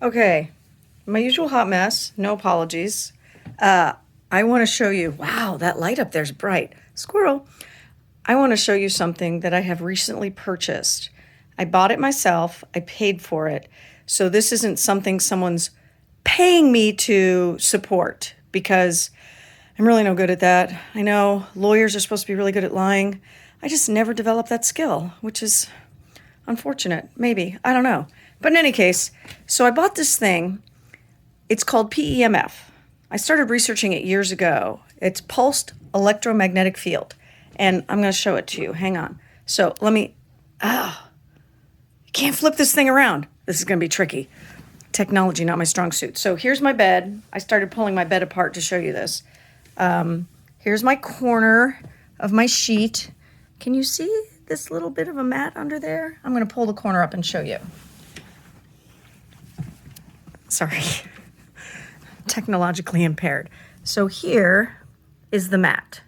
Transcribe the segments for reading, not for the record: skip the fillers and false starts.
Okay, my usual hot mess, no apologies. I want to show you, wow, that light up there's bright. Squirrel. I want to show you something that I have recently purchased. I bought it myself, I paid for it. So this isn't something someone's paying me to support because I'm really no good at that. I know lawyers are supposed to be really good at lying. I just never developed that skill, which is unfortunate. Maybe. I don't know. But in any case, so I bought this thing. It's called PEMF. I started researching it years ago. It's pulsed electromagnetic field. And I'm going to show it to you. Hang on. So let me, you can't flip this thing around. This is going to be tricky. Technology, not my strong suit. So here's my bed. I started pulling my bed apart to show you this. Here's my corner of my sheet. Can you see this little bit of a mat under there? I'm going to pull the corner up and show you. Sorry. Technologically impaired. So here is the mat.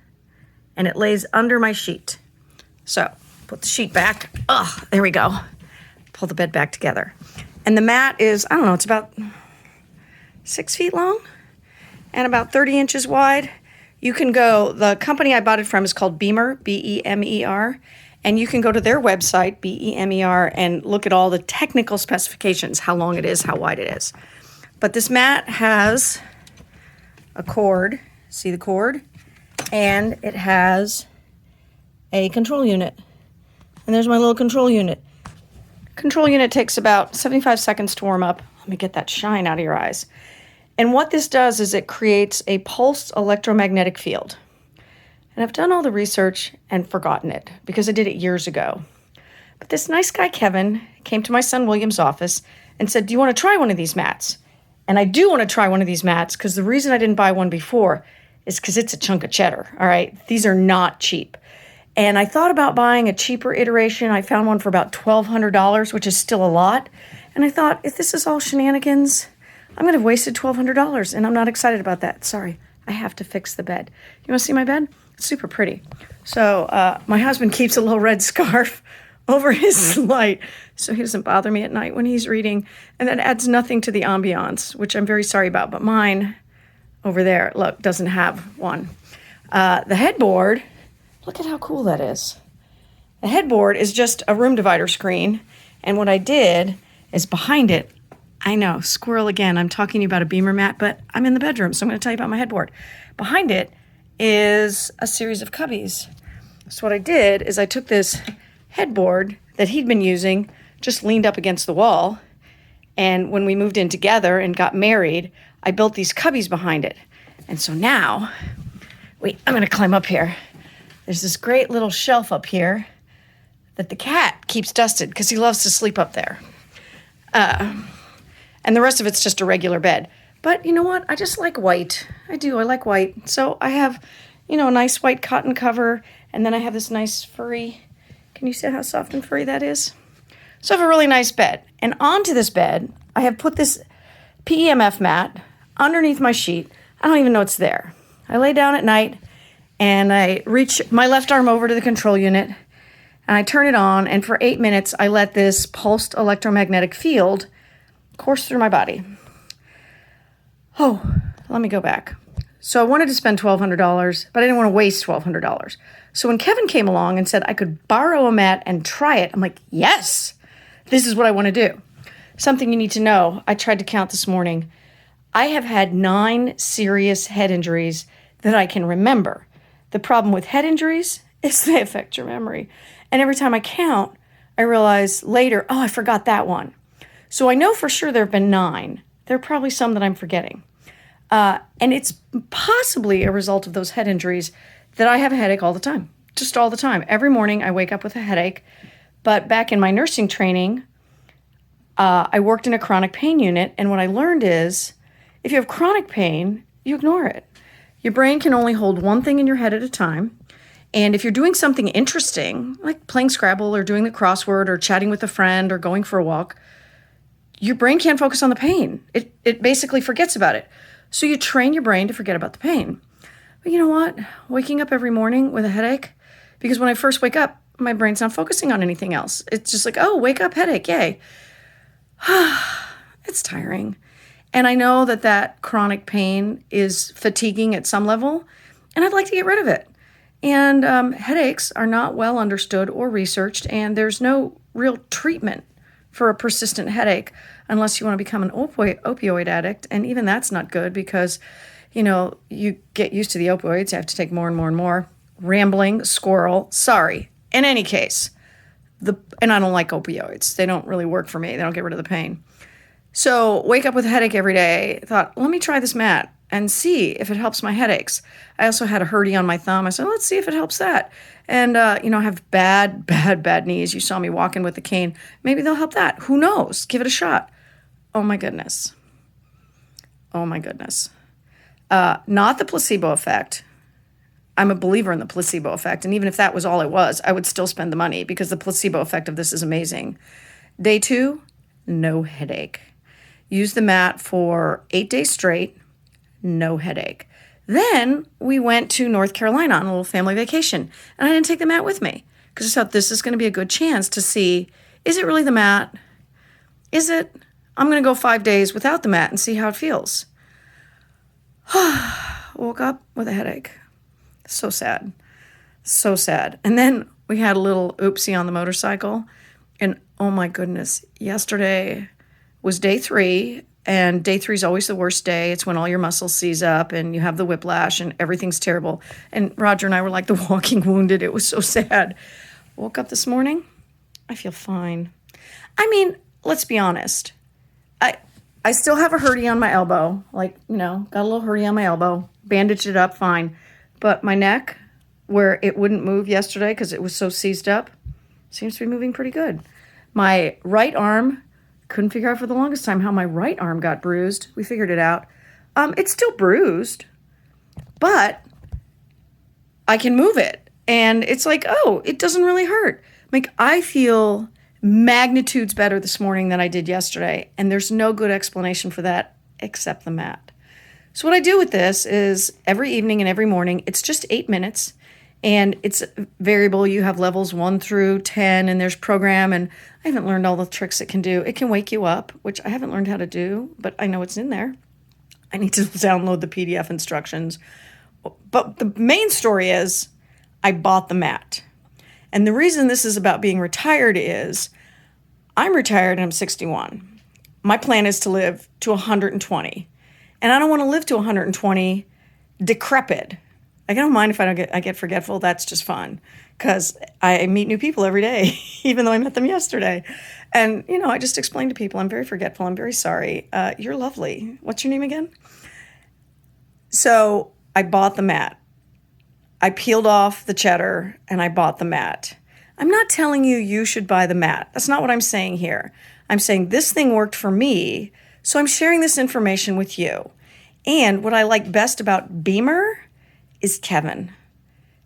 And it lays under my sheet. So put the sheet back. There we go. Pull the bed back together. And the mat is, I don't know, it's about 6 feet long and about 30 inches wide. You can go, the company I bought it from is called Beamer, B-E-M-E-R. And you can go to their website, B-E-M-E-R, and look at all the technical specifications, how long it is, how wide it is. But this mat has a cord, see the cord? And it has a control unit. And there's my little control unit. Control unit takes about 75 seconds to warm up. Let me get that shine out of your eyes. And what this does is it creates a pulsed electromagnetic field. And I've done all the research and forgotten it because I did it years ago. But this nice guy, Kevin, came to my son William's office and said, do you want to try one of these mats? And I do want to try one of these mats because the reason I didn't buy one before is because it's a chunk of cheddar, all right? These are not cheap. And I thought about buying a cheaper iteration. I found one for about $1,200, which is still a lot. And I thought, if this is all shenanigans, I'm going to have wasted $1,200, and I'm not excited about that. Sorry, I have to fix the bed. You want to see my bed? It's super pretty. So my husband keeps a little red scarf over his light so he doesn't bother me at night when he's reading. And that adds nothing to the ambiance, which I'm very sorry about. But mine over there, look, doesn't have one. The headboard, look at how cool that is. The headboard is just a room divider screen. And what I did is behind it, I know, squirrel again, I'm talking to you about a Beamer mat, but I'm in the bedroom, so I'm going to tell you about my headboard. Behind it is a series of cubbies. So what I did is I took this headboard that he'd been using, just leaned up against the wall, and when we moved in together and got married, I built these cubbies behind it. And so now, wait, I'm going to climb up here. There's this great little shelf up here that the cat keeps dusted because he loves to sleep up there. And the rest of it's just a regular bed. But you know what? I just like white. I do. I like white. So I have, a nice white cotton cover. And then I have this nice furry. Can you see how soft and furry that is? So I have a really nice bed. And onto this bed, I have put this PEMF mat underneath my sheet. I don't even know it's there. I lay down at night and I reach my left arm over to the control unit and I turn it on. And for 8 minutes, I let this pulsed electromagnetic field course through my body. Oh, let me go back. So I wanted to spend $1,200, but I didn't want to waste $1,200. So when Kevin came along and said I could borrow a mat and try it, I'm like, yes, this is what I want to do. Something you need to know, I tried to count this morning. I have had 9 serious head injuries that I can remember. The problem with head injuries is they affect your memory. And every time I count, I realize later, I forgot that one. So I know for sure there have been 9. There are probably some that I'm forgetting. And it's possibly a result of those head injuries that I have a headache all the time. Just all the time. Every morning I wake up with a headache. But back in my nursing training, I worked in a chronic pain unit. And what I learned is if you have chronic pain, you ignore it. Your brain can only hold one thing in your head at a time. And if you're doing something interesting, like playing Scrabble or doing the crossword or chatting with a friend or going for a walk, your brain can't focus on the pain. It basically forgets about it. So you train your brain to forget about the pain. But you know what? Waking up every morning with a headache, because when I first wake up, my brain's not focusing on anything else. It's just like, oh, wake up, headache, yay. It's time. tiring. And I know that that chronic pain is fatiguing at some level, and I'd like to get rid of it. And headaches are not well understood or researched, and there's no real treatment for a persistent headache unless you want to become an opioid addict. And even that's not good because, you get used to the opioids. You have to take more and more and more. Rambling, squirrel, sorry. In any case, and I don't like opioids. They don't really work for me. They don't get rid of the pain. So wake up with a headache every day. Thought, let me try this mat and see if it helps my headaches. I also had a hurdy on my thumb. I said, let's see if it helps that. And, I have bad knees. You saw me walking with the cane. Maybe they'll help that. Who knows? Give it a shot. Oh, my goodness. Not the placebo effect. I'm a believer in the placebo effect. And even if that was all it was, I would still spend the money because the placebo effect of this is amazing. Day 2, no headache. Use the mat for 8 days straight, no headache. Then we went to North Carolina on a little family vacation, and I didn't take the mat with me because I thought this is going to be a good chance to see, is it really the mat? Is it? I'm going to go 5 days without the mat and see how it feels. Woke up with a headache. So sad. And then we had a little oopsie on the motorcycle, and oh my goodness, yesterday was day 3. And day 3 is always the worst day. It's when all your muscles seize up and you have the whiplash and everything's terrible. And Roger and I were like the walking wounded. It was so sad. Woke up this morning. I feel fine. I mean, let's be honest. I still have a hurdy on my elbow. Got a little hurdy on my elbow. Bandaged it up, fine. But my neck, where it wouldn't move yesterday because it was so seized up, seems to be moving pretty good. My right arm, couldn't figure out for the longest time how my right arm got bruised. We figured it out. It's still bruised, but I can move it. And it's like, oh, it doesn't really hurt. I feel magnitudes better this morning than I did yesterday. And there's no good explanation for that except the mat. So what I do with this is every evening and every morning, it's just 8 minutes. And it's variable. You have levels 1 through 10, and there's program, and I haven't learned all the tricks it can do. It can wake you up, which I haven't learned how to do, but I know it's in there. I need to download the PDF instructions. But the main story is I bought the mat. And the reason this is about being retired is I'm retired and I'm 61. My plan is to live to 120. And I don't want to live to 120 decrepit. I don't mind if I get forgetful. That's just fun because I meet new people every day, even though I met them yesterday. And, I just explain to people, I'm very forgetful. I'm very sorry. You're lovely. What's your name again? So I bought the mat. I peeled off the cheddar and I bought the mat. I'm not telling you should buy the mat. That's not what I'm saying here. I'm saying this thing worked for me, so I'm sharing this information with you. And what I like best about Beamer is Kevin.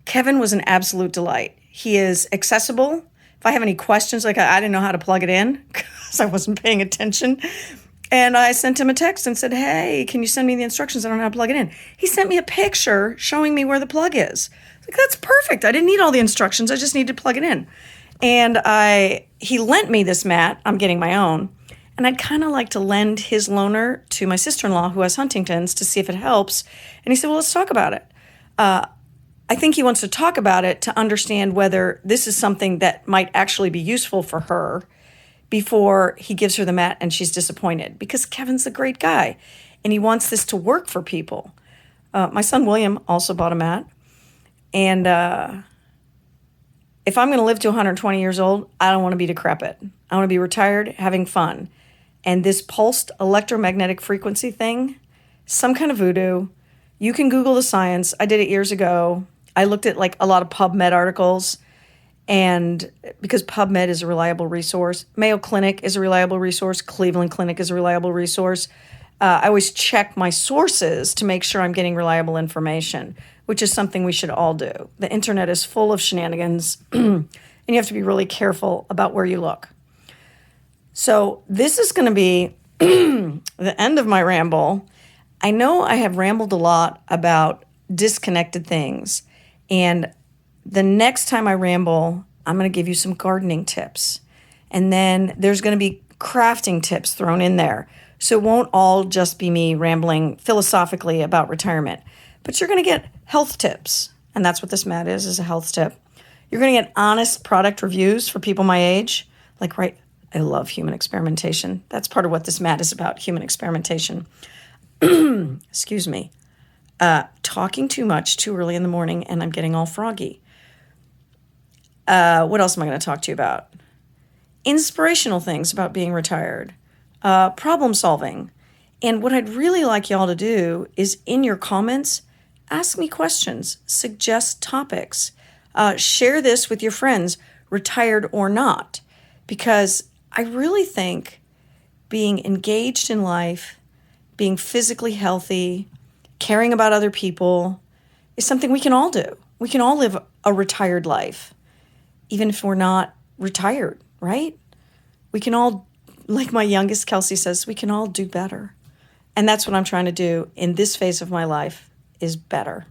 Kevin was an absolute delight. He is accessible. If I have any questions, I didn't know how to plug it in because I wasn't paying attention. And I sent him a text and said, hey, can you send me the instructions? I don't know how to plug it in. He sent me a picture showing me where the plug is. That's perfect. I didn't need all the instructions. I just need to plug it in. And he lent me this mat. I'm getting my own. And I'd kind of like to lend his loaner to my sister-in-law who has Huntington's to see if it helps. And he said, well, let's talk about it. I think he wants to talk about it to understand whether this is something that might actually be useful for her before he gives her the mat and she's disappointed. Because Kevin's a great guy, and he wants this to work for people. My son William also bought a mat. And if I'm going to live to 120 years old, I don't want to be decrepit. I want to be retired, having fun. And this pulsed electromagnetic frequency thing, some kind of voodoo. You can Google the science. I did it years ago. I looked at a lot of PubMed articles, and because PubMed is a reliable resource, Mayo Clinic is a reliable resource, Cleveland Clinic is a reliable resource. I always check my sources to make sure I'm getting reliable information, which is something we should all do. The internet is full of shenanigans, and you have to be really careful about where you look. So this is going to be the end of my ramble. I know I have rambled a lot about disconnected things, and the next time I ramble, I'm going to give you some gardening tips. And then there's going to be crafting tips thrown in there. So it won't all just be me rambling philosophically about retirement, but you're going to get health tips. And that's what this mat is a health tip. You're going to get honest product reviews for people my age. Like, right, I love human experimentation. That's part of what this mat is about, human experimentation. Excuse me. Talking too much too early in the morning, and I'm getting all froggy. What else am I going to talk to you about? Inspirational things about being retired. Problem solving. And what I'd really like y'all to do is in your comments, ask me questions, suggest topics, share this with your friends, retired or not, because I really think being engaged in life, being physically healthy, caring about other people is something we can all do. We can all live a retired life, even if we're not retired, right? We can all, like my youngest Kelsey says, we can all do better. And that's what I'm trying to do in this phase of my life, is better.